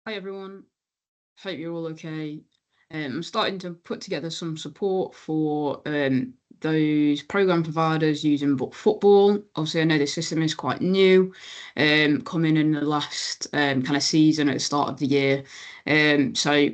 Hi everyone, hope you're all okay. I'm starting to put together some support for those program providers using Book Football. Obviously, I know the system is quite new, coming in the last kind of season at the start of the year. So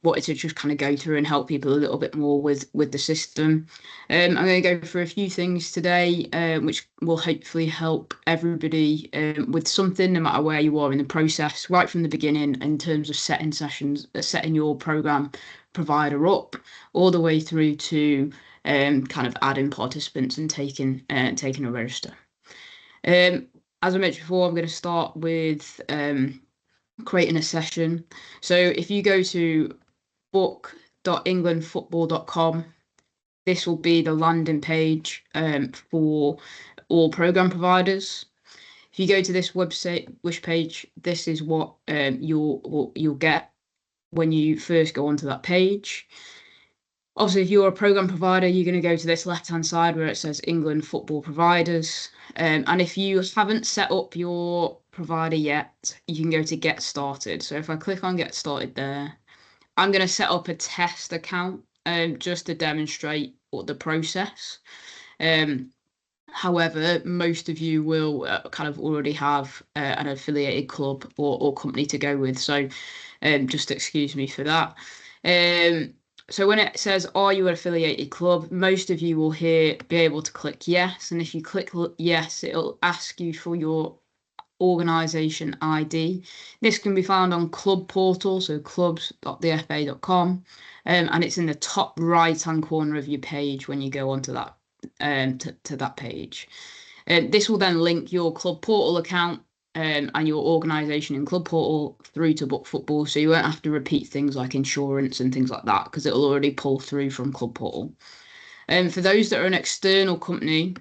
wanted to just kind of go through and help people a little bit more with the system. I'm going to go through a few things today, which will hopefully help everybody with something, no matter where you are in the process, right from the beginning, in terms of setting sessions, setting your program provider up, all the way through to kind of adding participants and taking a register. As I mentioned before, I'm going to start with creating a session. So if you go to book.englandfootball.com, this will be the landing page for all program providers. If you go to this website wish page, this is what you'll get when you first go onto that page. Obviously, if you're a program provider, you're going to go to this left-hand side where it says England Football Providers. And if you haven't set up your provider yet, you can go to Get Started. So if I click on Get Started there, I'm going to set up a test account just to demonstrate what the process. However, most of you will kind of already have an affiliated club or company to go with. So just excuse me for that. So when it says, are you an affiliated club? Most of you will be able to click yes. And if you click yes, it'll ask you for your organisation ID. This can be found on Club Portal, so clubs.thefa.com, and it's in the top right-hand corner of your page when you go onto that to that page. This will then link your Club Portal account and your organisation in Club Portal through to Book Football, so you won't have to repeat things like insurance and things like that because it'll already pull through from Club Portal. For those that are an external company,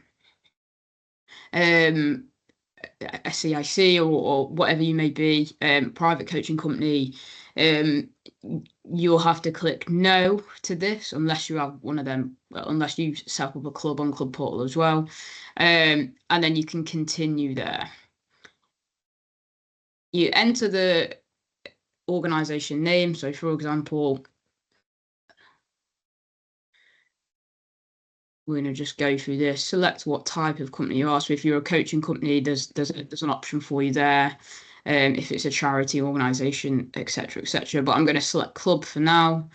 SCIC or whatever you may be, private coaching company, you'll have to click no to this unless you have one of them, unless you set up a club on Club Portal as well, and then you can continue there. You enter the organisation name, so for example, we're going to just go through this, select what type of company you are. So if you're a coaching company, there's an option for you there. If it's a charity organisation, etc., etc. But I'm going to select club for now.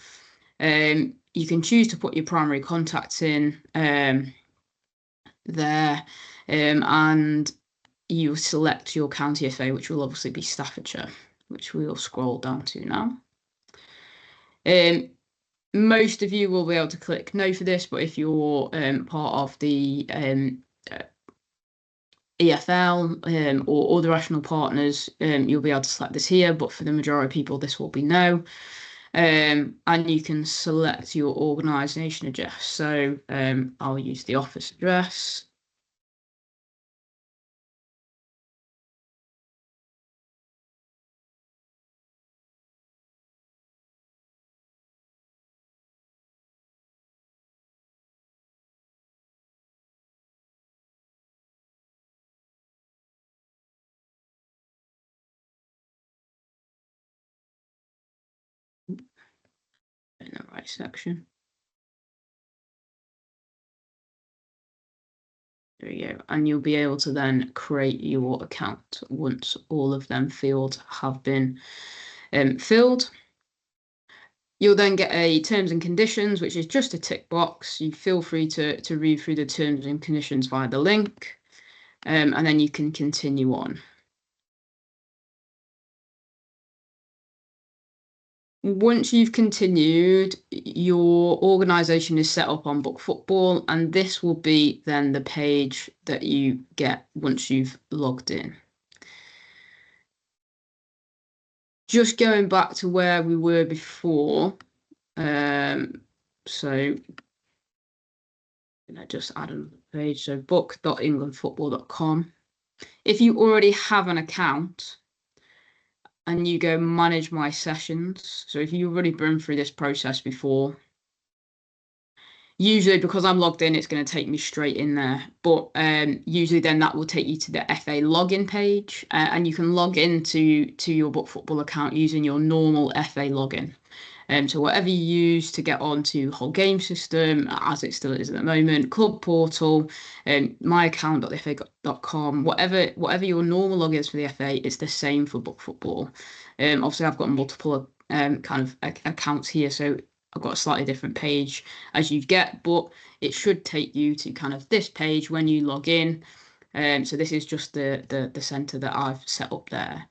You can choose to put your primary contacts in there, and you select your county FA, which will obviously be Staffordshire, which we'll scroll down to now. Most of you will be able to click no for this, but if you're part of the EFL or other rational partners, you'll be able to select this here, but for the majority of people, this will be no. And you can select your organisation address. So I'll use the office address. In the right section. There you go. And you'll be able to then create your account once all of them fields have been filled. You'll then get a terms and conditions, which is just a tick box. You feel free to read through the terms and conditions via the link, and then you can continue on. Once you've continued, your organisation is set up on Book Football, and this will be then the page that you get once you've logged in. Just going back to where we were before, so I just add another page, so book.englandfootball.com. If you already have an account and you go manage my sessions, so if you've already been through this process before, Usually, because I'm logged in, it's going to take me straight in there. But usually, then that will take you to the FA login page, and you can log into your Book Football account using your normal FA login. So whatever you use to get onto whole game system, as it still is at the moment, club portal, myaccount.thefa.com, whatever your normal login is for the FA, it's the same for Book Football. Obviously, I've got multiple kind of accounts here, so I've got a slightly different page as you get, but it should take you to kind of this page when you log in. So this is just the center that I've set up there.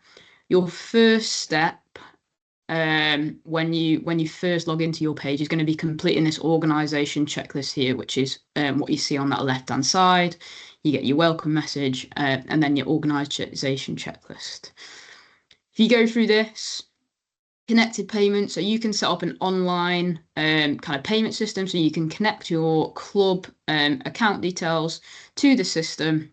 Your first step when you first log into your page is going to be completing this organization checklist here, which is what you see on that left hand side. You get your welcome message and then your organization checklist. If you go through this, connected payments, so you can set up an online kind of payment system, so you can connect your club account details to the system,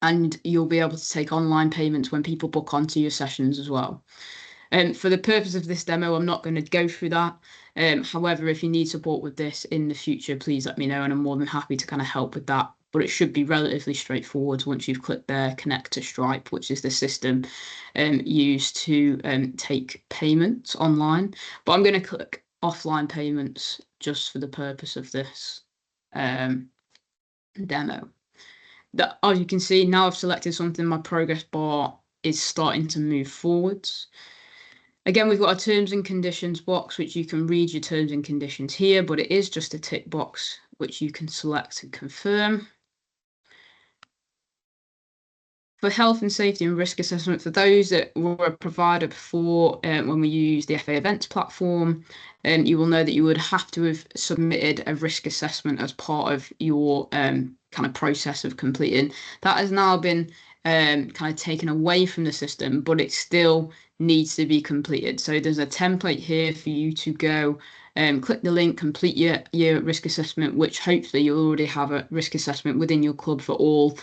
and you'll be able to take online payments when people book onto your sessions as well. For the purpose of this demo, I'm not going to go through that. However, if you need support with this in the future, please let me know, and I'm more than happy to kind of help with that. But it should be relatively straightforward once you've clicked there, connect to Stripe, which is the system used to take payments online. But I'm going to click offline payments just for the purpose of this demo. As you can see, now I've selected something, my progress bar is starting to move forwards. Again, we've got a terms and conditions box, which you can read your terms and conditions here, but it is just a tick box, which you can select and confirm. For health and safety and risk assessment, for those that were a provider before, when we use the FA Events platform, you will know that you would have to have submitted a risk assessment as part of your kind of process of completing. That has now been kind of taken away from the system, but it still needs to be completed. So there's a template here for you to go click the link, complete your risk assessment, which hopefully you'll already have a risk assessment within your club for all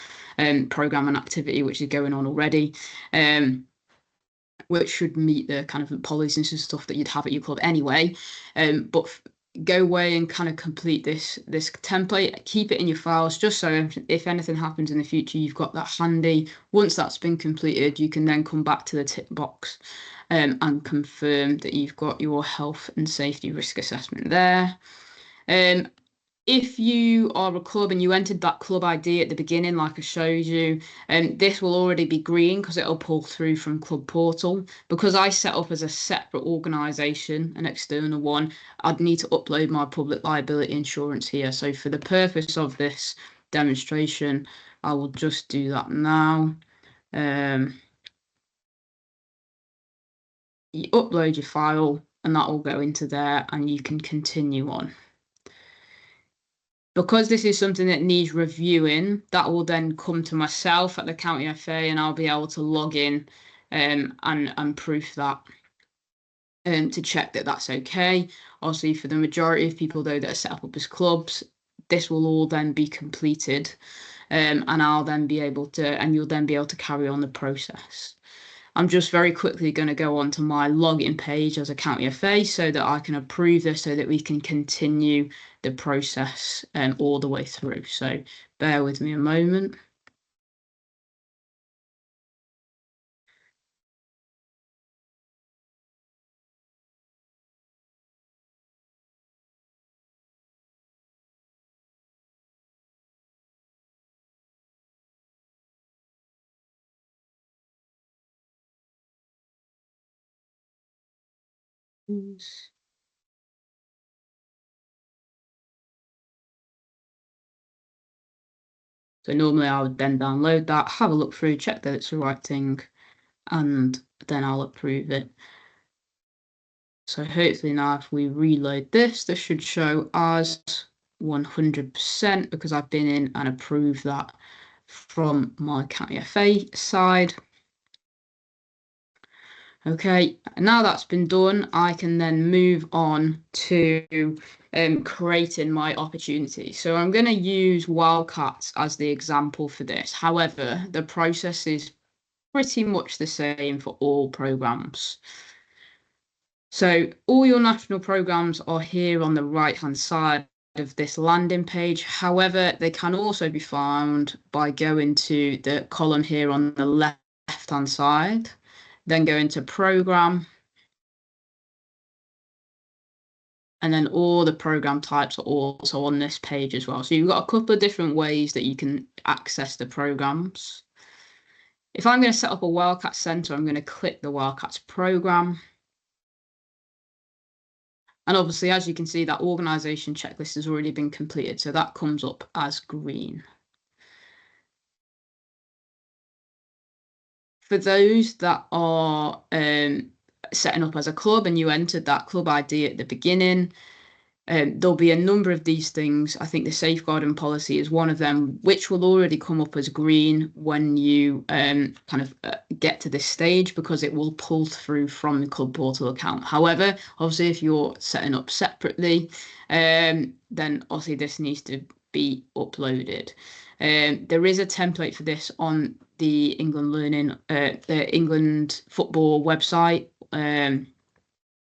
program and activity which is going on already, which should meet the kind of policies and stuff that you'd have at your club anyway. But go away and kind of complete this template, keep it in your files, just so if anything happens in the future, you've got that handy. Once that's been completed, you can then come back to the tick box and confirm that you've got your health and safety risk assessment there. If you are a club and you entered that club ID at the beginning, like I showed you, this will already be green because it'll pull through from Club Portal. Because I set up as a separate organisation, an external one, I'd need to upload my public liability insurance here. So for the purpose of this demonstration, I will just do that now. You upload your file and that will go into there and you can continue on. Because this is something that needs reviewing, that will then come to myself at the County FA and I'll be able to log in and proof that to check that that's okay. Obviously, for the majority of people, though, that are set up as clubs, this will all then be completed and I'll then be able to, and you'll then be able to carry on the process. I'm just very quickly going to go on to my login page as a County FA so that I can approve this so that we can continue the process all the way through. So bear with me a moment. So normally I would then download that, have a look through, check that it's the right thing, and then I'll approve it. So hopefully now if we reload this should show as 100% because I've been in and approved that from my County FA side. Okay, now that's been done, I can then move on to creating my opportunity. So I'm going to use Wildcats as the example for this. However, the process is pretty much the same for all programs. So all your national programs are here on the right hand side of this landing page. However, they can also be found by going to the column here on the left-hand side, then go into program, and then all the program types are also on this page as well. So you've got a couple of different ways that you can access the programs. If I'm going to set up a Wildcats Centre, I'm going to click the Wildcats program. And obviously, as you can see, that organisation checklist has already been completed. So that comes up as green. For those that are setting up as a club and you entered that club ID at the beginning, there'll be a number of these things. I think the safeguarding policy is one of them, which will already come up as green when you get to this stage, because it will pull through from the club portal account. However, obviously, if you're setting up separately, then obviously this needs to be uploaded. There is a template for this on the the England football website,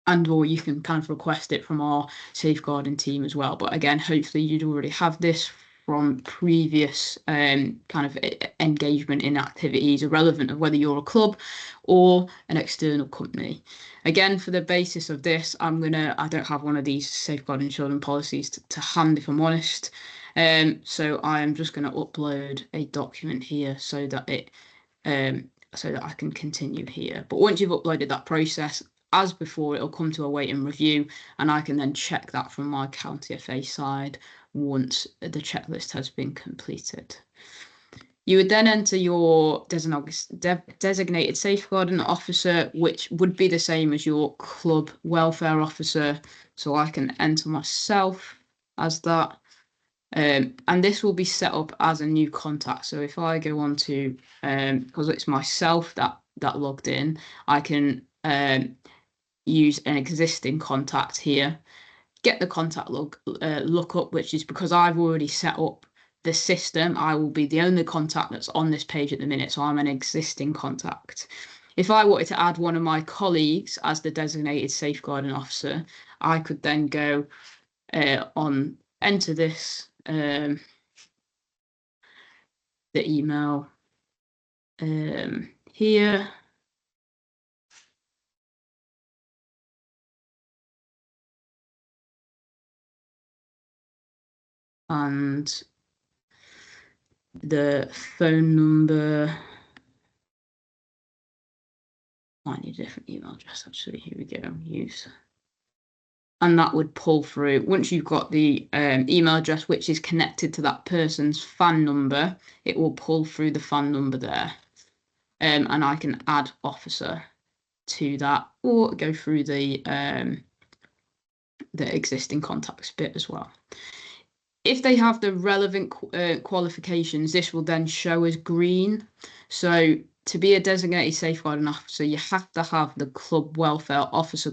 and or you can kind of request it from our safeguarding team as well. But again, hopefully you'd already have this from previous kind of engagement in activities, irrelevant of whether you're a club or an external company. Again, for the basis of this, I don't have one of these safeguarding children policies to hand, if I'm honest. So I am just going to upload a document here so that I can continue here. But once you've uploaded that process, as before, it'll come to await and review, and I can then check that from my County FA side once the checklist has been completed. You would then enter your designated safeguarding officer, which would be the same as your club welfare officer. So I can enter myself as that. And this will be set up as a new contact. So if I go on to, because it's myself that logged in, I can use an existing contact here, get the contact lookup, which is because I've already set up the system. I will be the only contact that's on this page at the minute, so I'm an existing contact. If I wanted to add one of my colleagues as the designated safeguarding officer, I could then go on, enter this, the email here. And the phone number. I need a different email address, actually. Here we go. Use. And that would pull through. Once you've got the email address, which is connected to that person's FAN number, it will pull through the FAN number there. And I can add officer to that, or go through the existing contacts bit as well. If they have the relevant qualifications, this will then show as green. So to be a designated safeguarding officer, you have to have the club welfare officer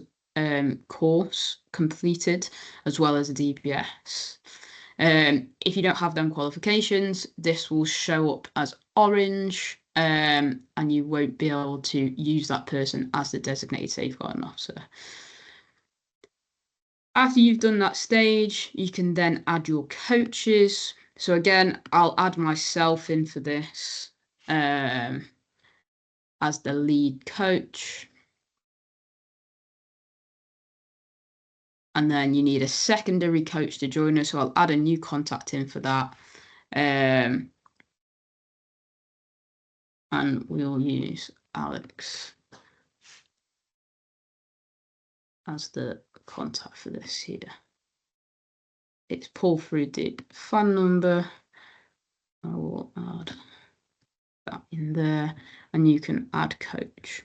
course completed, as well as a DBS. If you don't have them qualifications, this will show up as orange, and you won't be able to use that person as the designated safeguarding officer. After you've done that stage, you can then add your coaches. So again, I'll add myself in for this as the lead coach. And then you need a secondary coach to join us. So I'll add a new contact in for that. And we'll use Alex as the contact for this here. It's pull through the FAN number. I will add that in there, and you can add coach.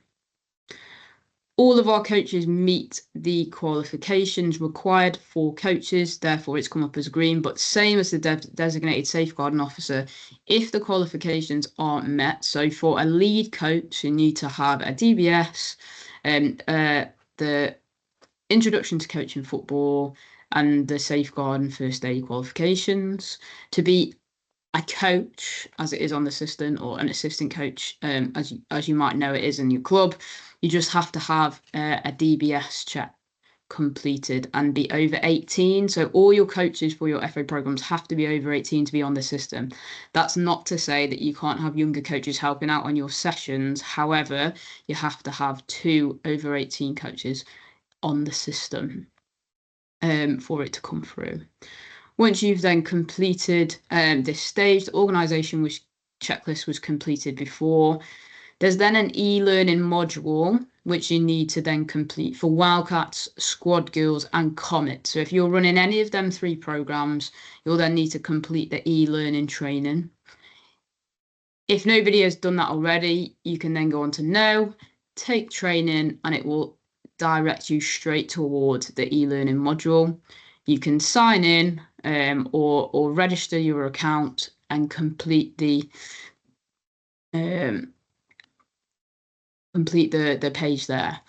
All of our coaches meet the qualifications required for coaches, therefore it's come up as green. But same as the designated safeguarding officer, if the qualifications aren't met, so for a lead coach, you need to have a DBS, the introduction to coaching football, and the safeguarding first aid qualifications. To be a coach, as it is on the system, or an assistant coach, as you might know it is in your club, you just have to have a DBS check completed and be over 18. So all your coaches for your FA programs have to be over 18 to be on the system. That's not to say that you can't have younger coaches helping out on your sessions. However, you have to have 2 over 18 coaches on the system for it to come through. Once you've then completed this stage, the organisation checklist was completed before. There's then an e-learning module which you need to then complete for Wildcats, Squad Girls and Comet. So if you're running any of them 3 programs, you'll then need to complete the e-learning training. If nobody has done that already, you can then go on to No, take training, and it will direct you straight towards the e-learning module. You can sign in or register your account and complete the page there,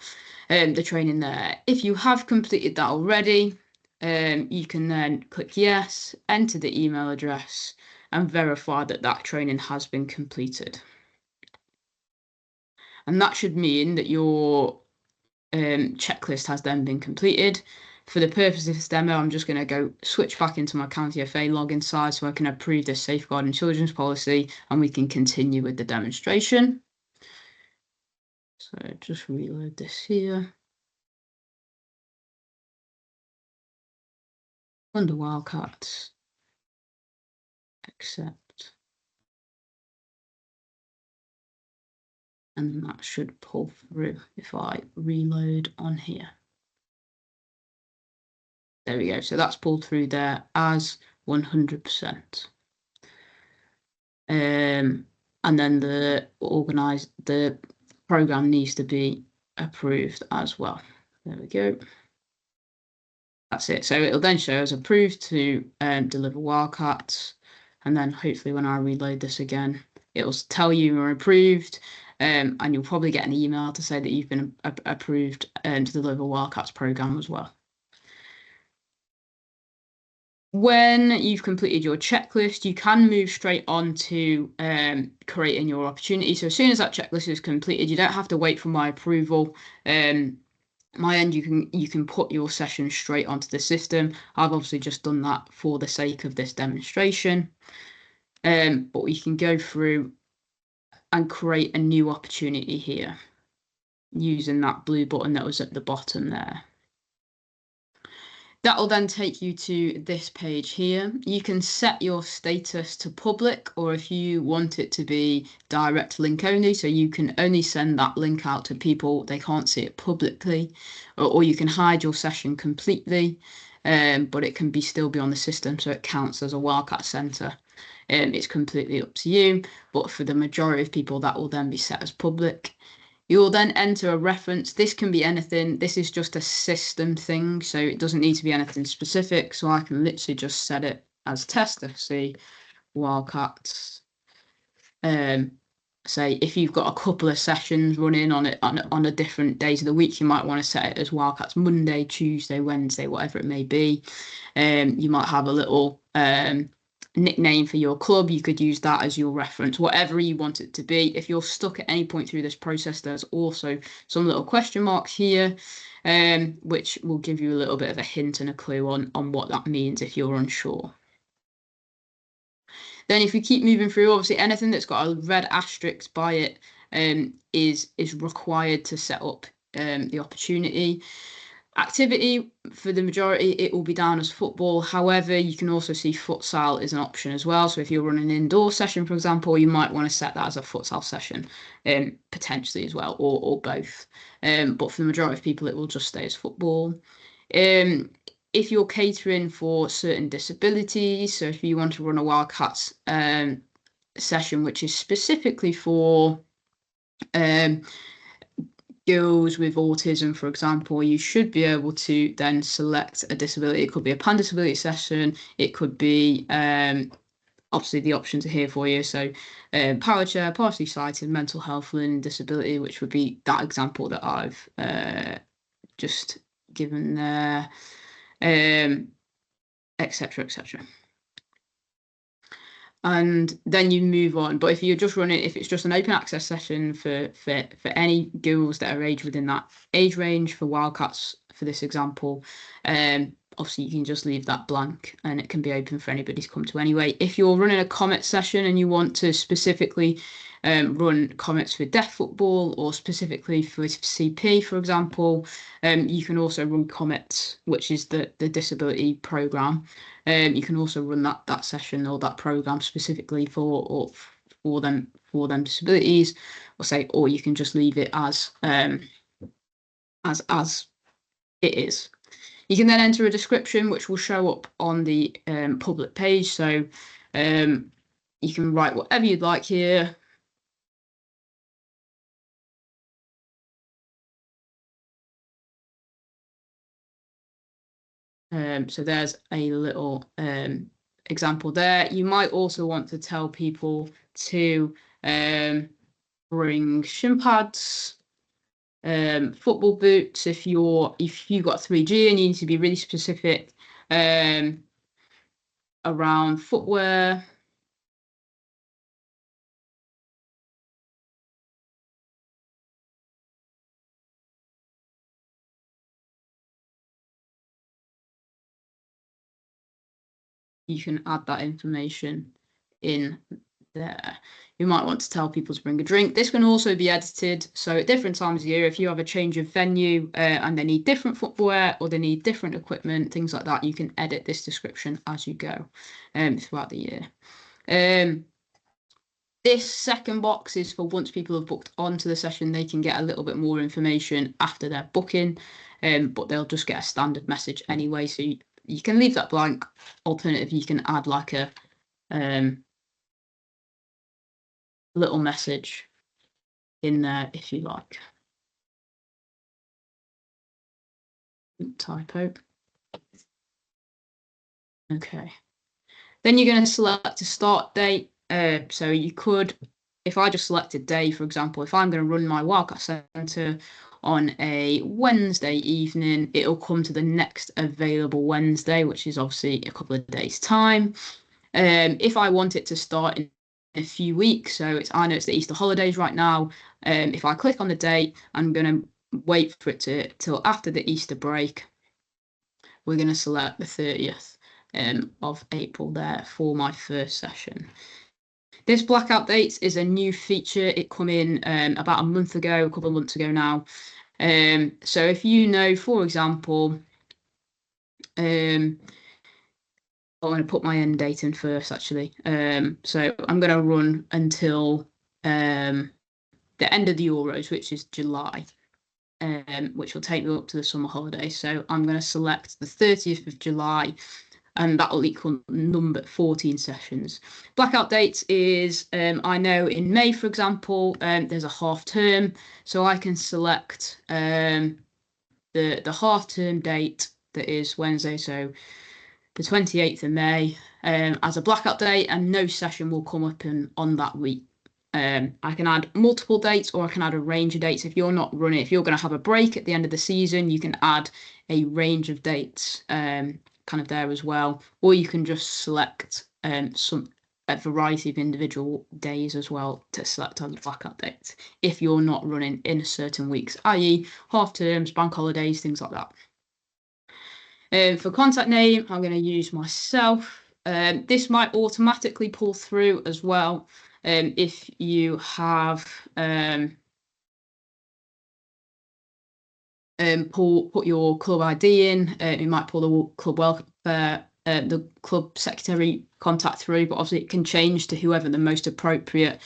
the training there. If you have completed that already, you can then click yes, enter the email address and verify that that training has been completed. And that should mean that your checklist has then been completed. For the purpose of this demo, I'm just going to go switch back into my County FA login side so I can approve this safeguarding children's policy and we can continue with the demonstration. So just reload this here. Under Wildcats, accept. And that should pull through if I reload on here. There we go. So that's pulled through there as 100%. And then the program needs to be approved as well. There we go. That's it. So it'll then show as approved to deliver Wildcats. And then hopefully when I reload this again, it'll tell you you're approved. And you'll probably get an email to say that you've been approved to deliver Wildcats program as well. When you've completed your checklist, you can move straight on to creating your opportunity. So as soon as that checklist is completed, you don't have to wait for my approval. My end, you can put your session straight onto the system. I've obviously just done that for the sake of this demonstration. But we can go through and create a new opportunity here using that blue button that was at the bottom there. That will then take you to this page here. You can set your status to public, or if you want it to be direct link only, so you can only send that link out to people, they can't see it publicly, or you can hide your session completely, but it can still be on the system, so it counts as a Wildcat Centre. It's completely up to you, but for the majority of people, that will then be set as public. You'll then enter a reference. This can be anything. This is just a system thing, so it doesn't need to be anything specific. So I can literally just set it as test FC Wildcats. Say if you've got a couple of sessions running on it on a different days of the week, you might want to set it as Wildcats Monday, Tuesday, Wednesday, whatever it may be. You might have a little nickname for your club. You could use that as your reference, whatever you want it to be. If you're stuck at any point through this process, there's also some little question marks here, which will give you a little bit of a hint and a clue on what that means if you're unsure. Then if you keep moving through, obviously anything that's got a red asterisk by it is required to set up the opportunity. Activity, for the majority, it will be down as football. However, you can also see futsal is an option as well. So if you're running an indoor session, for example, you might want to set that as a futsal session, potentially as well, or both. But for the majority of people, it will just stay as football. If you're catering for certain disabilities, so if you want to run a Wildcats session, which is specifically for girls with autism, for example, you should be able to then select a disability. It could be a pan disability session. It could be, obviously the options are here for you. So power chair, partially sighted, mental health, learning disability, which would be that example that I've just given there, etc., etc. And then you move on. But if you're just running, if it's just an open access session for any girls that are aged within that age range for Wildcats for this example. Obviously, you can just leave that blank and it can be open for anybody to come to anyway. If you're running a Comet session and you want to specifically run Comets for deaf football or specifically for CP, for example, you can also run Comets, which is the disability program. You can also run that session or that program specifically for them disabilities, or you can just leave it as it is. You can then enter a description which will show up on the public page. So you can write whatever you'd like here. So there's a little example there. You might also want to tell people to bring shin pads, football boots. If you've got 3G and you need to be really specific around footwear. You can add that information in there. You might want to tell people to bring a drink. This can also be edited. So at different times of year, if you have a change of venue and they need different footwear or they need different equipment, things like that, you can edit this description as you go throughout the year. This second box is for once people have booked onto the session, they can get a little bit more information after their booking, but they'll just get a standard message anyway. So you can leave that blank. Alternatively, you can add like a little message in there if you like. Typo. Okay. Then you're going to select a start date. So you could, if I just selected day, for example, if I'm going to run my Wildcat Centre on a Wednesday evening, it'll come to the next available Wednesday, which is obviously a couple of days' time. If I want it to start in a few weeks, so I know it's the Easter holidays right now. If I click on the date, I'm going to wait for it till after the Easter break. We're going to select the 30th of April there for my first session. This blackout dates is a new feature. It come in about a month ago, a couple of months ago now. So if you know, for example, I'm going to put my end date in first, actually. So I'm going to run until the end of the Euros, which is July, which will take me up to the summer holidays. So I'm going to select the 30th of July, and that will equal number 14 sessions. Blackout dates is, I know in May, for example, there's a half term, so I can select the half term date that is Wednesday, so the 28th of May, as a blackout date, and no session will come up on that week. I can add multiple dates, or I can add a range of dates. If you're not running, if you're going to have a break at the end of the season, you can add a range of dates kind of there as well, or you can just select a variety of individual days as well to select on the blackout dates if you're not running in certain weeks, i.e. half terms, bank holidays, things like that. For contact name, I'm going to use myself. This might automatically pull through as well if you have put your club ID in. You might pull the club welfare, the club secretary contact through, but obviously it can change to whoever the most appropriate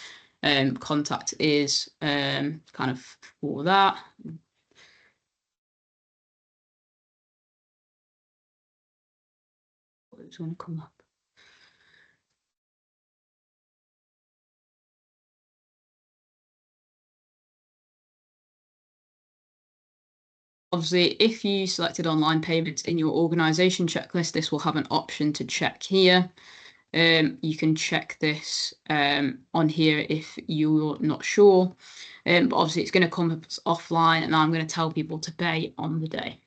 contact is kind of for that. It's going to come up. Obviously, if you selected online payments in your organisation checklist, this will have an option to check here. You can check this on here if you're not sure. But obviously, it's going to come up as offline, and I'm going to tell people to pay on the day.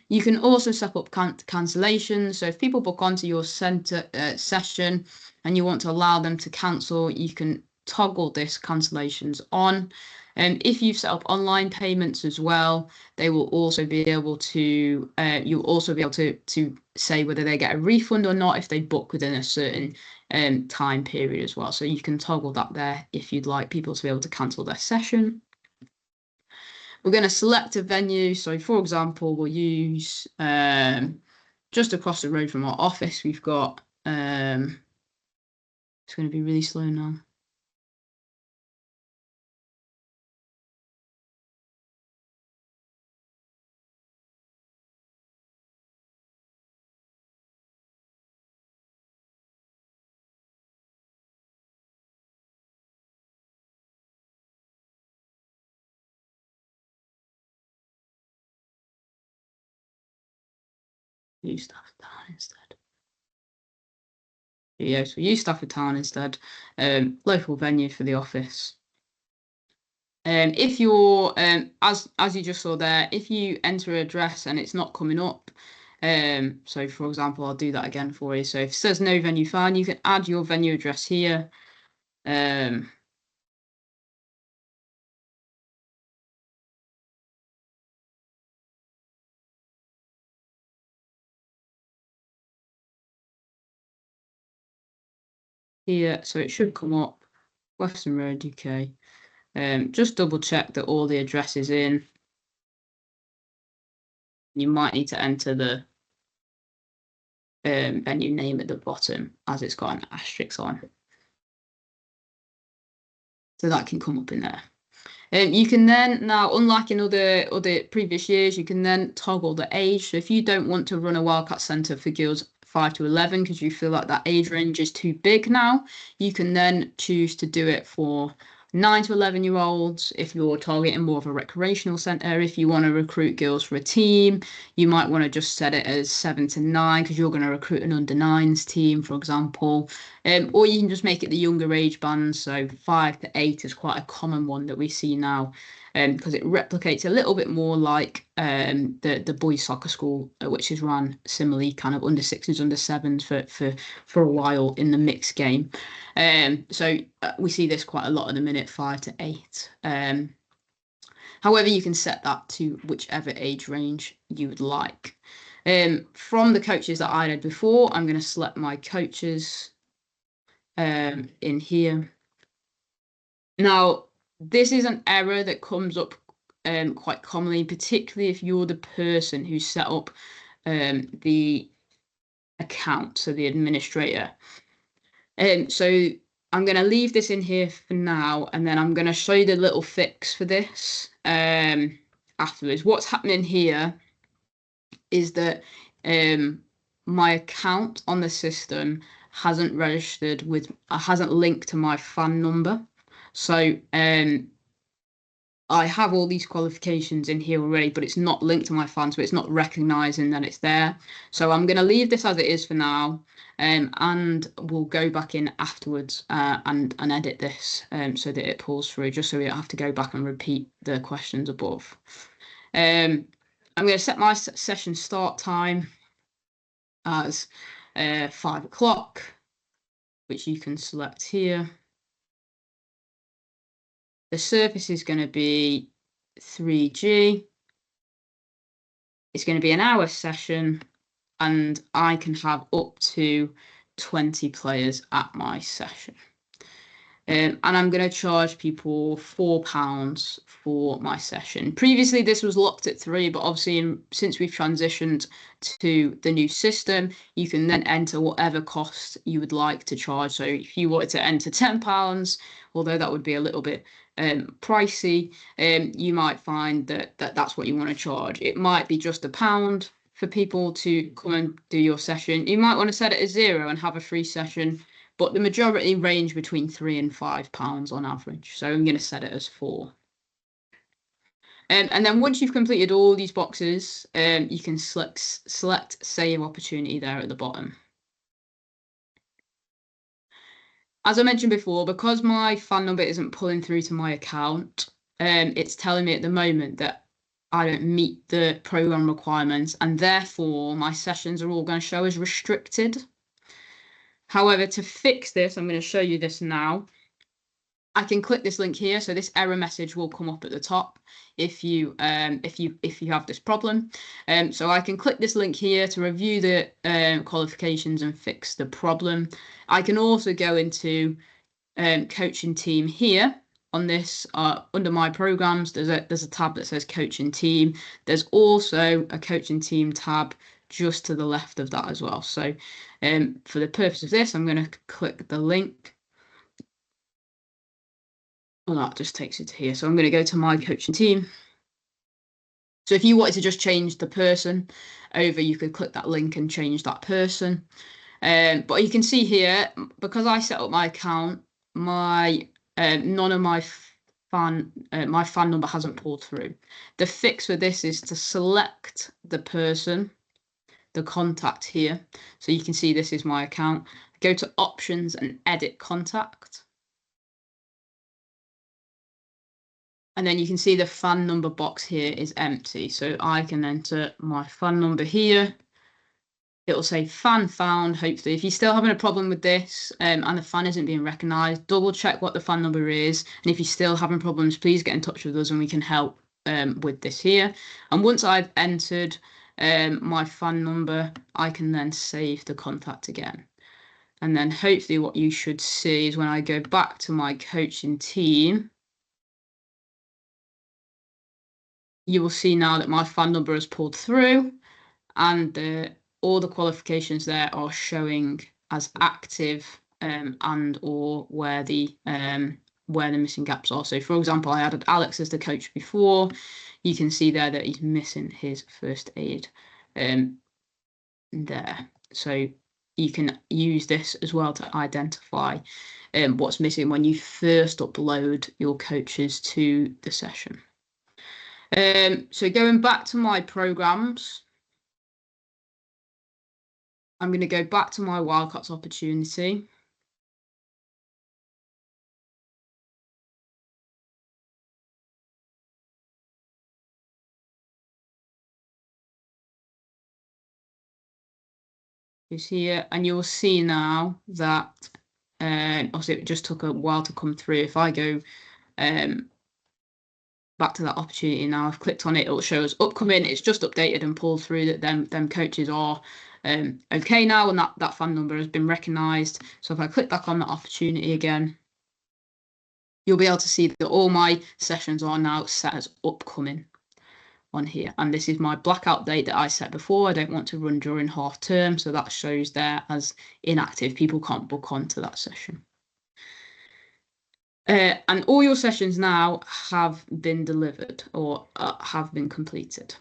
You can also set up cancellations. So if people book onto your centre session and you want to allow them to cancel, you can toggle this cancellations on. If you've set up online payments as well, they will also be able to, you'll also be able to say whether they get a refund or not if they book within a certain time period as well. So you can toggle that there if you'd like people to be able to cancel their session. We're going to select a venue. So for example, we'll use just across the road from our office, we've got, it's going to be really slow now. Use Stafford Town instead. Yeah, so use Stafford Town instead. Local venue for the office. If you're as you just saw there, if you enter an address and it's not coming up, so for example, I'll do that again for you. So if it says no venue found, you can add your venue address here. Here, so it should come up, Western Road, UK. Just double check that all the address is in. You might need to enter the venue name at the bottom as it's got an asterisk on. So that can come up in there. You can then now, unlike in other previous years, you can then toggle the age. So if you don't want to run a Wildcat Centre for girls 5 to 11 because you feel like that age range is too big now, you can then choose to do it for 9 to 11-year-olds if you're targeting more of a recreational centre. If you want to recruit girls for a team, you might want to just set it as 7 to 9 because you're going to recruit an under-9s team, for example. Or you can just make it the younger age band. So 5 to 8 is quite a common one that we see now, because it replicates a little bit more like the boys soccer school, which is run similarly, kind of under 6s, under 7s for a while in the mixed game. So we see this quite a lot at the minute, 5 to 8. However, you can set that to whichever age range you would like. From the coaches that I had before, I'm going to select my coaches in here. Now, this is an error that comes up quite commonly, particularly if you're the person who set up the account, so the administrator. So I'm going to leave this in here for now, and then I'm going to show you the little fix for this afterwards. What's happening here is that my account on the system hasn't registered with, hasn't linked to my fan number. So I have all these qualifications in here already, but it's not linked to my fan, so it's not recognizing that it's there. So I'm going to leave this as it is for now, and we'll go back in afterwards and edit this so that it pulls through, just so we don't have to go back and repeat the questions above. I'm going to set my session start time as 5 o'clock, which you can select here. The surface is going to be 3G. It's going to be an hour session, and I can have up to 20 players at my session. And I'm going to charge people £4 for my session. Previously, this was locked at £3, but obviously, since we've transitioned to the new system, you can then enter whatever cost you would like to charge. So if you wanted to enter £10, although that would be a little bit pricey, you might find that that's what you want to charge. It might be just £1 for people to come and do your session. You might want to set it as £0 and have a free session, but the majority range between £3 and £5 on average. So I'm going to set it as £4. And then once you've completed all these boxes, you can select save opportunity there at the bottom. As I mentioned before, because my fan number isn't pulling through to my account, it's telling me at the moment that I don't meet the program requirements, and therefore my sessions are all going to show as restricted. However, to fix this, I'm going to show you this now. I can click this link here, so this error message will come up at the top if you have this problem. So I can click this link here to review the qualifications and fix the problem. I can also go into coaching team here on this under my programs. There's a tab that says coaching team. There's also a coaching team tab just to the left of that as well. So for the purpose of this, I'm going to click the link. Well, that just takes it to here. So I'm going to go to my coaching team. So if you wanted to just change the person over, you could click that link and change that person. But you can see here, because I set up my account, none of my fan number hasn't pulled through. The fix for this is to select the person, the contact here. So you can see this is my account. Go to options and edit contact. And then you can see the fan number box here is empty. So I can enter my fan number here. It'll say fan found, hopefully. If you're still having a problem with this and the fan isn't being recognised, double check what the fan number is. And if you're still having problems, please get in touch with us and we can help with this here. And once I've entered my fan number, I can then save the contact again. And then hopefully what you should see is when I go back to my coaching team, you will see now that my fan number has pulled through and all the qualifications there are showing as active and or where the missing gaps are. So for example, I added Alex as the coach before. You can see there that he's missing his first aid there. So you can use this as well to identify what's missing when you first upload your coaches to the session. So going back to my programs, I'm going to go back to my Wildcats opportunity. Is here, and you'll see now that obviously it just took a while to come through. If I go back to that opportunity now, I've clicked on it, it'll show us upcoming. It's just updated and pulled through that them coaches are okay now, and that fan number has been recognised. So if I click back on that opportunity again, you'll be able to see that all my sessions are now set as upcoming on here. And this is my blackout date that I set before. I don't want to run during half term, so that shows there as inactive. People can't book onto that session. And all your sessions now have been delivered or have been completed.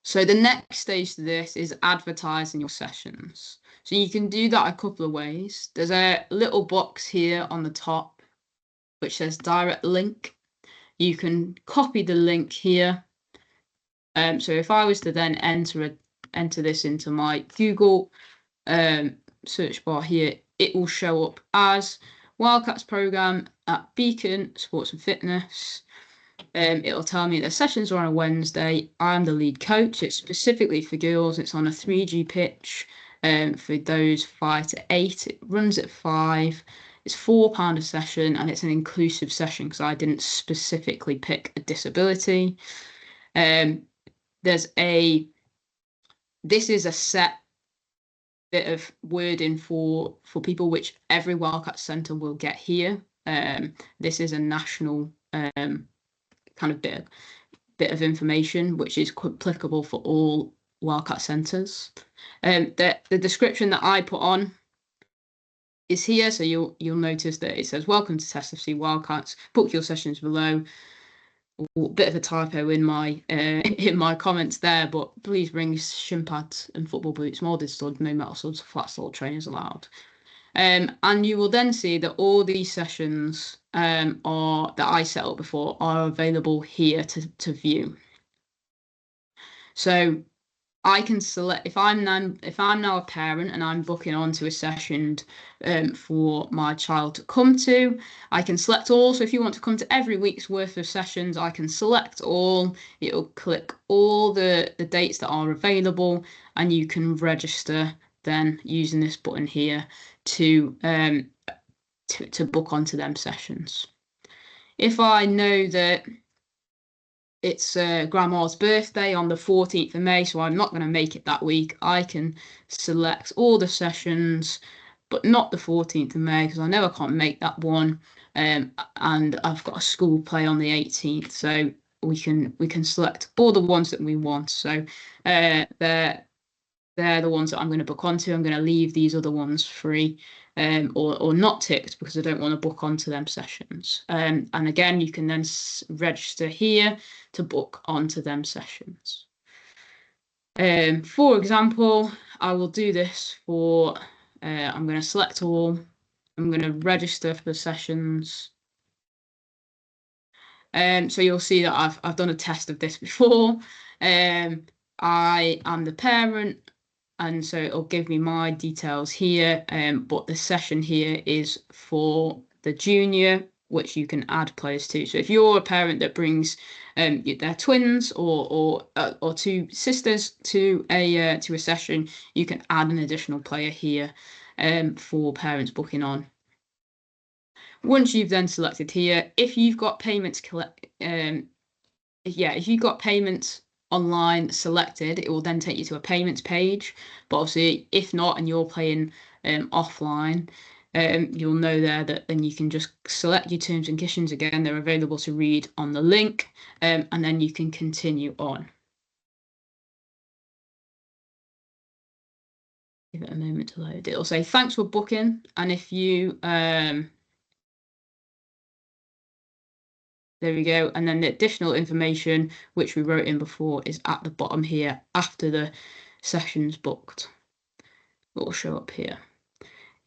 So the next stage to this is advertising your sessions. So you can do that a couple of ways. There's a little box here on the top which says direct link. You can copy the link here. So if I was to then enter this into my Google search bar here, it will show up as Wildcats program at Beacon Sports and Fitness. It'll tell me the sessions are on a Wednesday. I'm the lead coach. It's specifically for girls. It's on a 3G pitch for those 5 to 8. It runs at 5. It's £4 a session, and it's an inclusive session because I didn't specifically pick a disability. This is a set bit of wording for people which every Wildcats Centre will get here. This is a national kind of bit of information which is applicable for all Wildcat Centres. The description that I put on is here, so you'll notice that it says welcome to Test FC Wildcats, book your sessions below. A bit of a typo in my comments there, but please bring shin pads and football boots, molded stud, no metal studs, flat sole trainers allowed. And you will then see that all these sessions that I set up before are available here to view. So I can select if I'm now a parent and I'm booking onto a session for my child to come to. I can select all. So if you want to come to every week's worth of sessions, I can select all. It'll click all the dates that are available, and you can register then using this button here to to book onto them sessions. If I know that it's grandma's birthday on the 14th of May, so I'm not going to make it that week, I can select all the sessions, but not the 14th of May because I know I can't make that one. And I've got a school play on the 18th, so we can select all the ones that we want. So they're the ones that I'm going to book onto. I'm going to leave these other ones free or not ticked because I don't want to book onto them sessions. And again, you can then register here to book onto them sessions. For example, I will do this for, I'm going to select all. I'm going to register for the sessions. So you'll see that I've done a test of this before. I am the parent, and so it'll give me my details here. But the session here is for the junior, which you can add players to. So if you're a parent that brings their twins or two sisters to a session, you can add an additional player here for parents booking on. Once you've then selected here, if you've got payments if you've got payments online selected, it will then take you to a payments page. But obviously, if not, and you're playing offline, you'll know there that then you can just select your terms and conditions. Again, they're available to read on the link, and then you can continue on. Give it a moment to load. It'll say thanks for booking, and if you there we go. And then the additional information, which we wrote in before, is at the bottom here after the session's booked. It will show up here.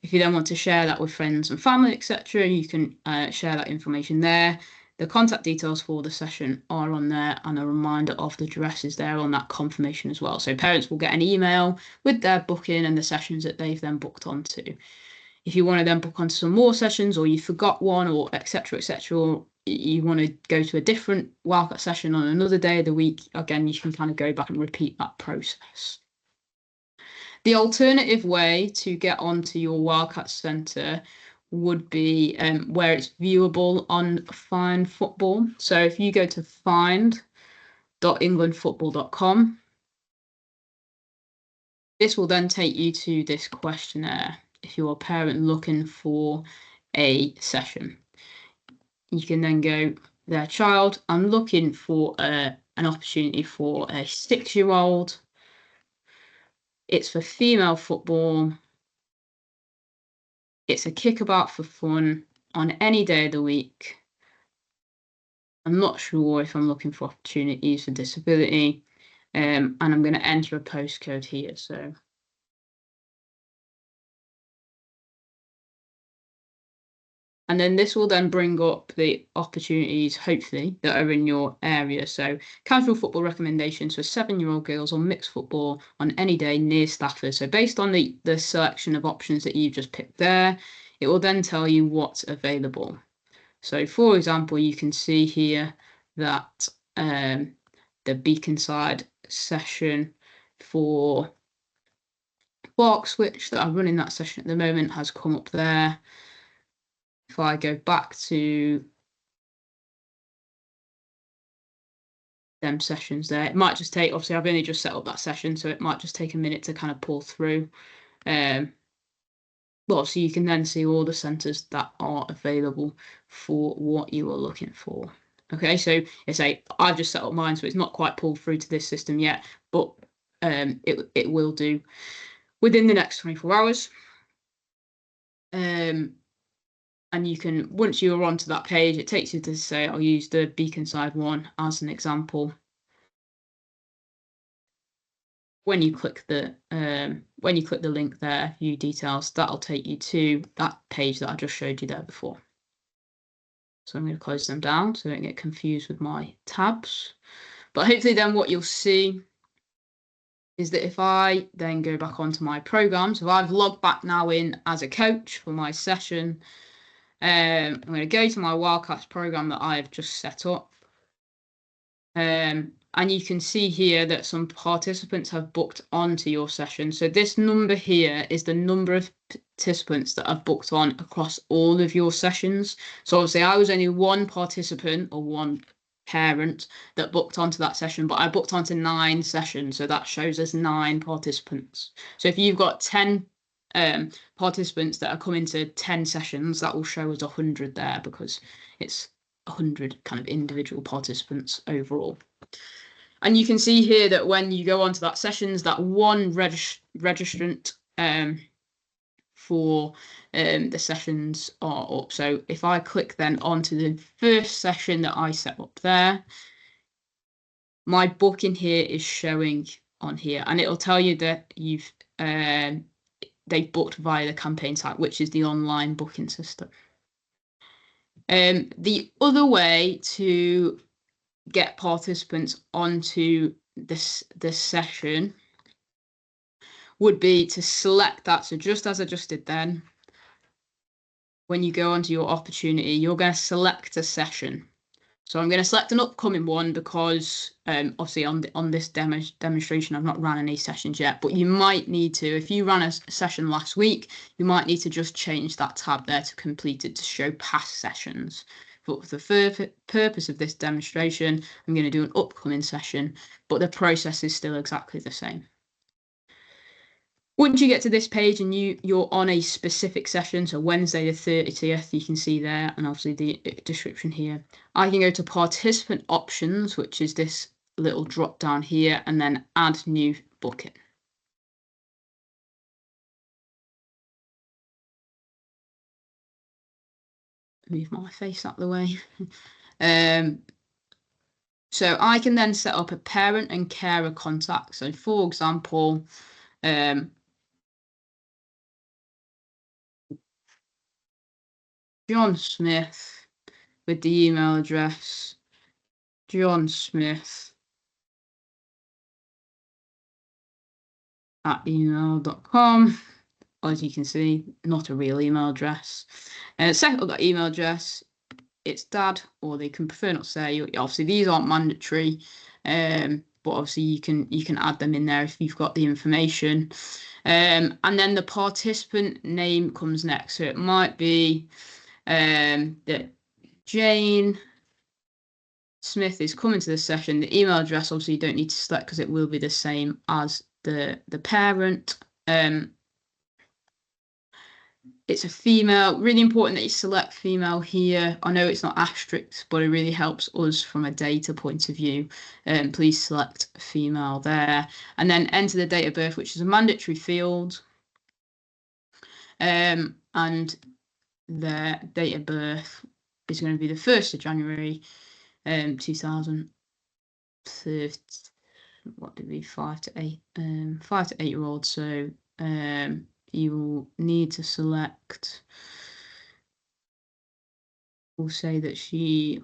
If you then want to share that with friends and family, etc., you can share that information there. The contact details for the session are on there, and a reminder of the address is there on that confirmation as well. So parents will get an email with their booking and the sessions that they've then booked onto. If you want to then book onto some more sessions, or you forgot one, or etc., or you want to go to a different wildcat session on another day of the week, again, you can kind of go back and repeat that process. The alternative way to get onto your Wildcat Centre would be where it's viewable on Find Football. So if you go to find.englandfootball.com, this will then take you to this questionnaire if you're a parent looking for a session. You can then go, their child, I'm looking for an opportunity for a 6-year-old. It's for female football. It's a kickabout for fun on any day of the week. I'm not sure if I'm looking for opportunities for disability. And I'm going to enter a postcode here. So and then this will then bring up the opportunities, hopefully, that are in your area. So casual football recommendations for 7-year-old girls or mixed football on any day near Stafford. So based on the selection of options that you've just picked there, it will then tell you what's available. So for example, you can see here that the Beaconside session for Barkswich that are running that session at the moment has come up there. If I go back to them sessions there, it might just take, obviously I've only just set up that session, so it might just take a minute to kind of pull through. Well, so you can then see all the centres that are available for what you are looking for. Okay, so I've just set up mine, so it's not quite pulled through to this system yet, but it will do within the next 24 hours. And you can, once you're onto that page, it takes you to say, I'll use the Beaconside one as an example. When you click the link there, view details, that'll take you to that page that I just showed you there before. So I'm going to close them down so I don't get confused with my tabs. But hopefully then what you'll see is that if I then go back onto my program, so I've logged back now in as a coach for my session. I'm going to go to my Wildcats program that I've just set up. And you can see here that some participants have booked onto your session. So this number here is the number of participants that have booked on across all of your sessions. So obviously I was only one participant or one parent that booked onto that session, but I booked onto 9 sessions, so that shows us 9 participants. So if you've got 10 participants that are coming to 10 sessions, that will show us 100 there, because it's 100 kind of individual participants overall. And you can see here that when you go onto that sessions, that one registrant for the sessions are up. So if I click then onto the first session that I set up there, my booking here is showing on here, and it'll tell you that you've they've booked via the campaign site, which is the online booking system. The other way to get participants onto this session would be to select that. So just as I just did then, when you go onto your opportunity, you're going to select a session. So I'm going to select an upcoming one because obviously on this demonstration, I've not ran any sessions yet, but you might need to, if you ran a session last week, you might need to just change that tab there to completed to show past sessions. But for the purpose of this demonstration, I'm going to do an upcoming session, but the process is still exactly the same. Once you get to this page and you're on a specific session, so Wednesday the 30th, you can see there, and obviously the description here, I can go to participant options, which is this little drop down here, and then add new booking. Move my face out of the way. So I can then set up a parent and carer contact. So for example, John Smith with the email address johnsmith@email.com. As you can see, not a real email address. Set up that email address. It's dad, or they can prefer not to say. Obviously, these aren't mandatory, but obviously you can add them in there if you've got the information. And then the participant name comes next. So it might be that Jane Smith is coming to the session. The email address, obviously, you don't need to select because it will be the same as the parent. It's a female. Really important that you select female here. I know it's not asterisk, but it really helps us from a data point of view. Please select female there, and then enter the date of birth, which is a mandatory field. And their date of birth is going to be the 1st of January, 2030. What did we 5 to 8? 5 to 8-year-olds. So you will need to select. We'll say that she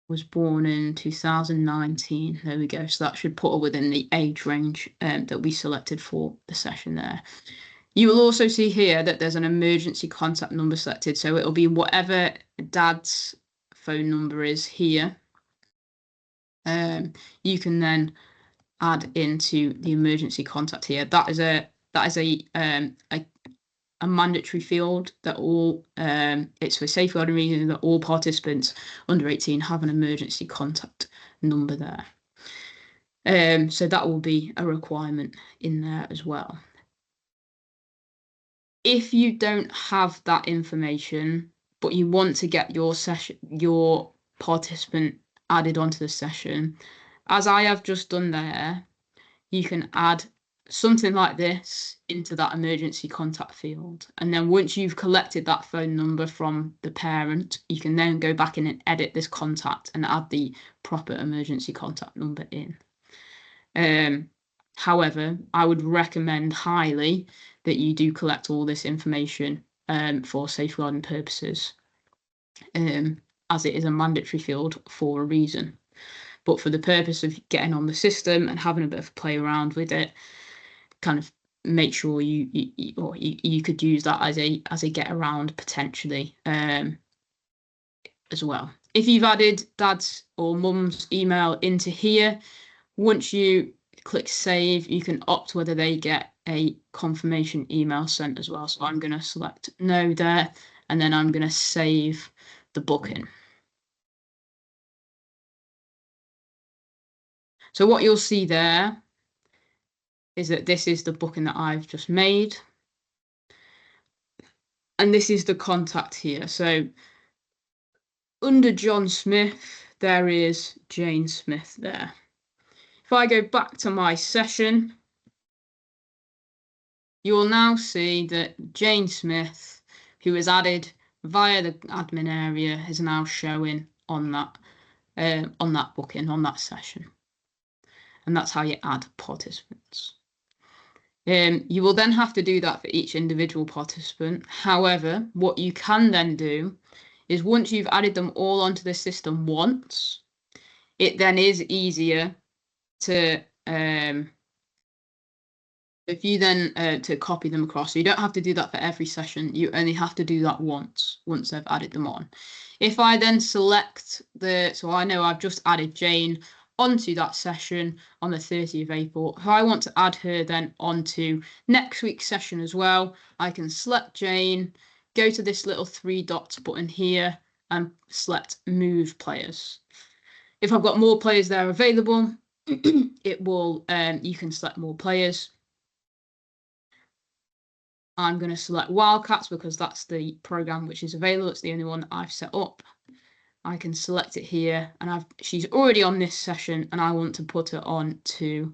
was born in 2019. There we go. So that should put her within the age range that we selected for the session there. You will also see here that there's an emergency contact number selected. So it'll be whatever dad's phone number is here. You can then add into the emergency contact here. That is a mandatory field that all it's for safeguarding reasons that all participants under 18 have an emergency contact number there. So that will be a requirement in there as well. If you don't have that information, but you want to get your participant added onto the session, as I have just done there, you can add something like this into that emergency contact field. And then once you've collected that phone number from the parent, you can then go back in and edit this contact and add the proper emergency contact number in. However, I would recommend highly that you do collect all this information for safeguarding purposes, as it is a mandatory field for a reason. But for the purpose of getting on the system and having a bit of a play around with it, kind of make sure you could use that as a get around potentially as well. If you've added dad's or mum's email into here, once you click save, you can opt whether they get a confirmation email sent as well. So I'm going to select no there, and then I'm going to save the booking. So what you'll see there is that this is the booking that I've just made. And this is the contact here. So under John Smith, there is Jane Smith there. If I go back to my session, you will now see that Jane Smith, who was added via the admin area, is now showing on that booking, on that session. And that's how you add participants. You will then have to do that for each individual participant. However, what you can then do is once you've added them all onto the system once, it then is easier to if you then to copy them across. So you don't have to do that for every session. You only have to do that once they've added them on. If I then select so I know I've just added Jane onto that session on the 30th of April. If I want to add her then onto next week's session as well, I can select Jane, go to this little 3 dots button here and select move players. If I've got more players there available, it will you can select more players. I'm going to select Wildcats because that's the program which is available. It's the only one that I've set up. I can select it here, and she's already on this session, and I want to put her on to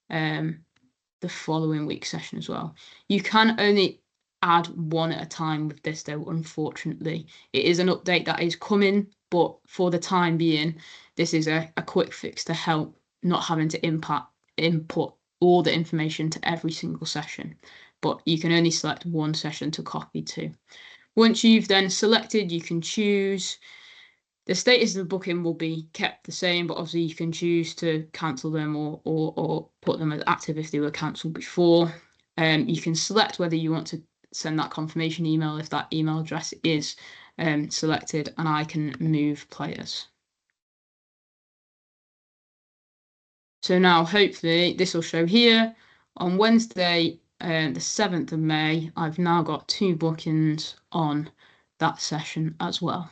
the following week's session as well. You can only add one at a time with this, though, unfortunately. It is an update that is coming, but for the time being, this is a quick fix to help not having to input all the information to every single session. But you can only select one session to copy to. Once you've then selected, you can choose. The status of the booking will be kept the same, but obviously you can choose to cancel them or put them as active if they were cancelled before. You can select whether you want to send that confirmation email if that email address is selected, and I can move players. So now hopefully this will show here on Wednesday, the 7th of May, I've now got 2 bookings on that session as well.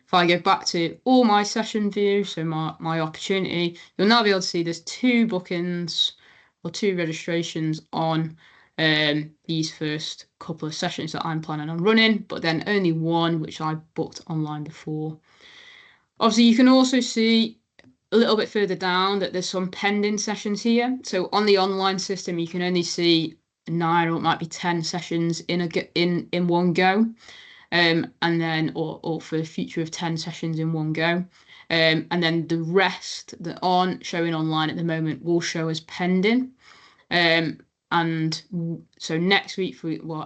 If I go back to all my session view, so my opportunity, you'll now be able to see there's 2 bookings or 2 registrations on these first couple of sessions that I'm planning on running, but then only 1 which I booked online before. Obviously, you can also see a little bit further down that there's some pending sessions here. So on the online system, you can only see 9 or it might be 10 sessions in one go. And then or for a future of 10 sessions in one go. And then the rest that aren't showing online at the moment will show as pending. And so next week,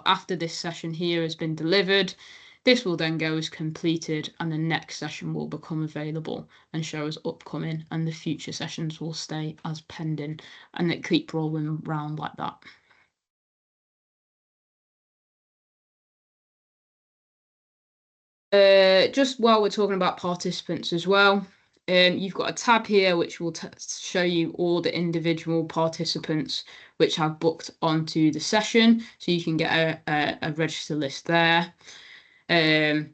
after this session here has been delivered, this will then go as completed, and the next session will become available and show as upcoming, and the future sessions will stay as pending, and it keep rolling around like that. Just while we're talking about participants as well, you've got a tab here which will show you all the individual participants which have booked onto the session, so you can get a register list there. But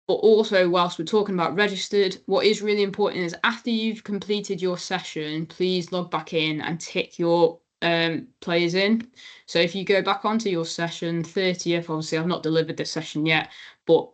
also, whilst we're talking about registered, what is really important is after you've completed your session, please log back in and tick your players in. So if you go back onto your session 30th, obviously I've not delivered this session yet, but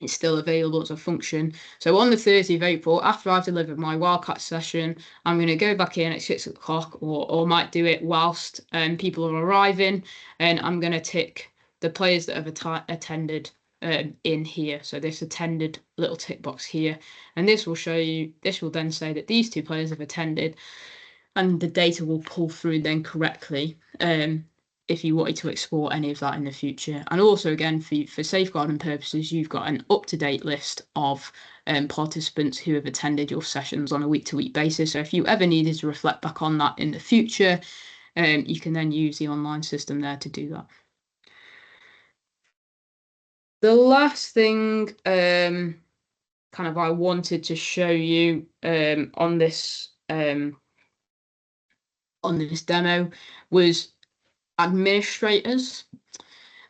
it's still available as a function. So on the 30th of April, after I've delivered my Wildcat session, I'm going to go back in at 6 o'clock or might do it whilst people are arriving, and I'm going to tick the players that have attended in here. So this attended little tick box here, and this will show you, this will then say that these 2 players have attended, and the data will pull through then correctly if you wanted to export any of that in the future. And also, again, for safeguarding purposes, you've got an up-to-date list of participants who have attended your sessions on a week-to-week basis. So if you ever needed to reflect back on that in the future, you can then use the online system there to do that. The last thing kind of I wanted to show you on this on this demo was administrators.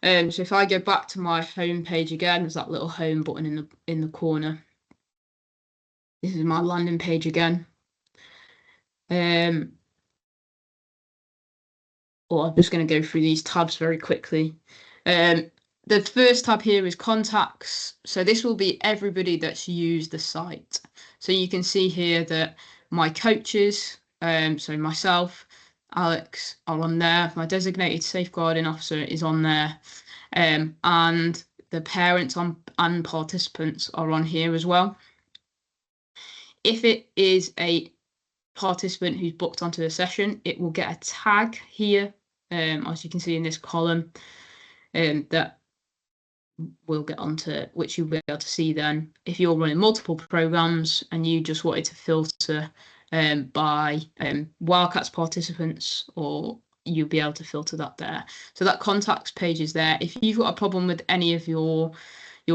So if I go back to my home page again, there's that little home button in the corner. This is my landing page again. Or I'm just going to go through these tabs very quickly. The first tab here is contacts. So this will be everybody that's used the site. So you can see here that my coaches, so myself, Alex, are on there. My designated safeguarding officer is on there. And the parents and participants are on here as well. If it is a participant who's booked onto the session, it will get a tag here, as you can see in this column, that we'll get onto, which you'll be able to see then. If you're running multiple programs and you just wanted to filter by Wildcats participants, or you'll be able to filter that there. So that contacts page is there. If you've got a problem with any of your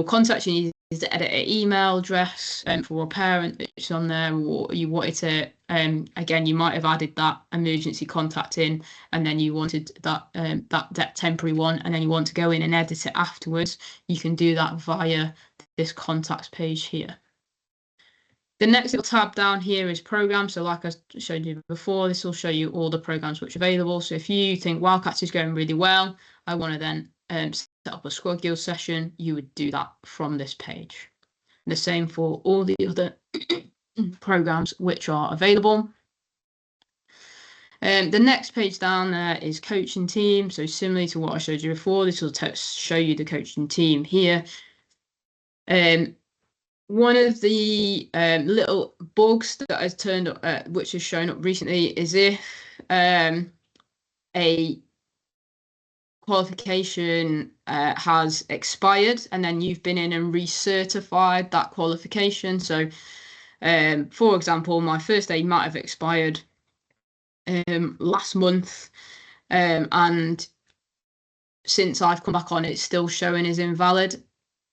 contacts, you need to edit an email address for a parent that's on there, or you wanted to again, you might have added that emergency contact in, and then you wanted that temporary one, and then you want to go in and edit it afterwards. You can do that via this contacts page here. The next little tab down here is programs. So like I showed you before, this will show you all the programs which are available. So if you think Wildcats is going really well, I want to then set up a Squad Guild session, you would do that from this page. The same for all the other programs which are available. The next page down there is coaching team. So similarly to what I showed you before, this will show you the coaching team here. One of the little bugs that has turned up, which has shown up recently, is if a qualification has expired and then you've been in and recertified that qualification. So for example, my first aid might have expired last month, and since I've come back on, it's still showing as invalid.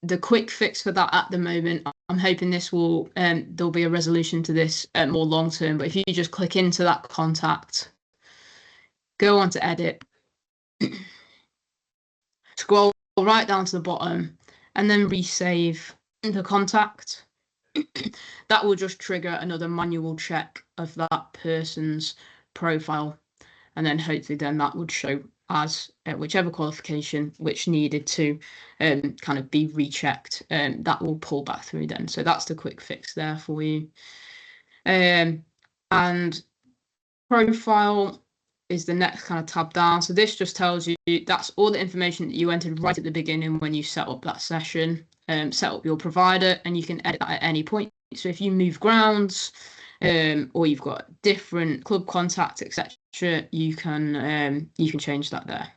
The quick fix for that at the moment, I'm hoping this will there'll be a resolution to this more long term, but if you just click into that contact, go on to edit, scroll right down to the bottom, and then resave the contact, that will just trigger another manual check of that person's profile, and then hopefully then that would show as whichever qualification which needed to kind of be rechecked, that will pull back through then. So that's the quick fix there for you. And profile is the next kind of tab down. So this just tells you that's all the information that you entered right at the beginning when you set up that session, set up your provider, and you can edit that at any point. So if you move grounds, or you've got different club contacts, etc., you can change that there.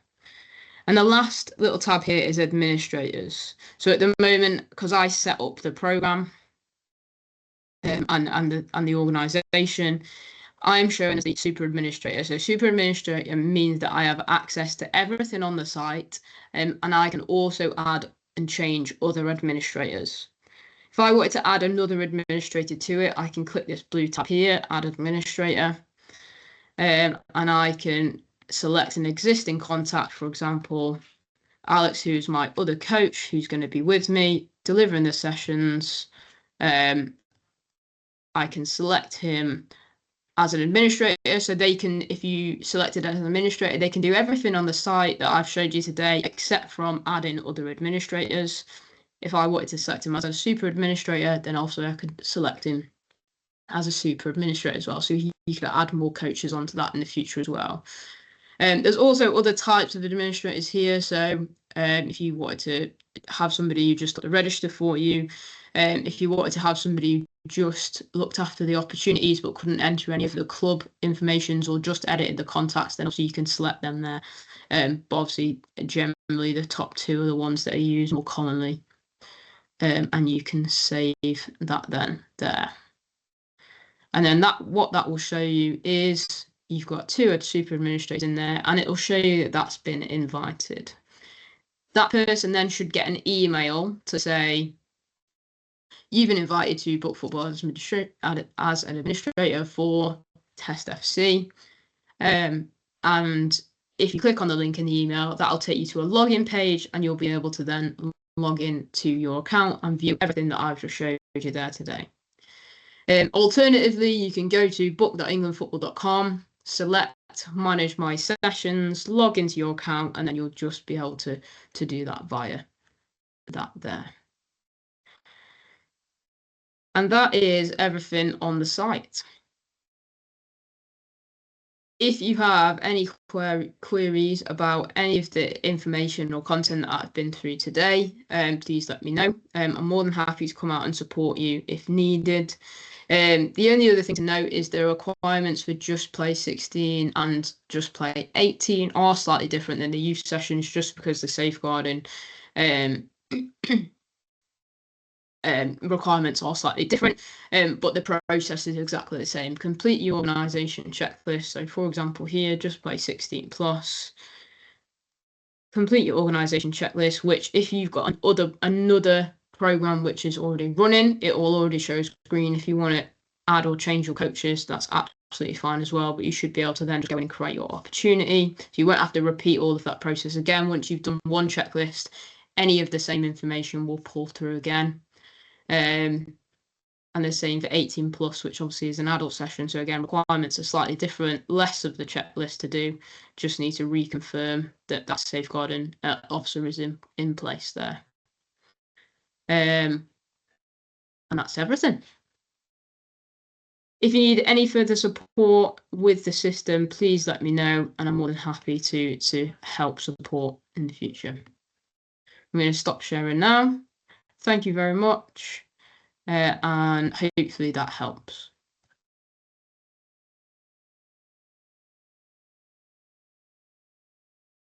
And the last little tab here is administrators. So at the moment, because I set up the program and the organisation, I'm shown as the super administrator. So super administrator means that I have access to everything on the site, and I can also add and change other administrators. If I wanted to add another administrator to it, I can click this blue tab here, add administrator, and I can select an existing contact, for example, Alex, who's my other coach, who's going to be with me delivering the sessions. I can select him as an administrator, so they can, if you select it as an administrator, they can do everything on the site that I've showed you today, except from adding other administrators. If I wanted to select him as a super administrator, then also I could select him as a super administrator as well. So you could add more coaches onto that in the future as well. There's also other types of administrators here. So if you wanted to have somebody who just register for you, if you wanted to have somebody who just looked after the opportunities but couldn't enter any of the club informations or just edited the contacts, then also you can select them there. But obviously, generally, the top two are the ones that are used more commonly. And you can save that then there. And then what that will show you is you've got two super administrators in there, and it will show you that that's been invited. That person then should get an email to say, you've been invited to book football as an administrator for Test FC. And if you click on the link in the email, that'll take you to a login page, and you'll be able to then log in to your account and view everything that I've just showed you there today. Alternatively, you can go to book.englandfootball.com, select manage my sessions, log into your account, and then you'll just be able to do that via that there. And that is everything on the site. If you have any queries about any of the information or content that I've been through today, please let me know. I'm more than happy to come out and support you if needed. The only other thing to note is the requirements for Just Play 16 and Just Play 18 are slightly different than the youth sessions, just because the safeguarding requirements are slightly different, but the process is exactly the same. Complete your organisation checklist. So, for example, here, Just Play 16 plus. Complete your organisation checklist, which if you've got another program which is already running, it will already show green. If you want to add or change your coaches, that's absolutely fine as well, but you should be able to then just go and create your opportunity. So you won't have to repeat all of that process again. Once you've done one checklist, any of the same information will pull through again. And the same for 18 plus, which obviously is an adult session. So again, requirements are slightly different, less of the checklist to do. Just need to reconfirm that safeguarding officer is in place there. And that's everything. If you need any further support with the system, please let me know, and I'm more than happy to help support in the future. I'm going to stop sharing now. Thank you very much, and hopefully that helps.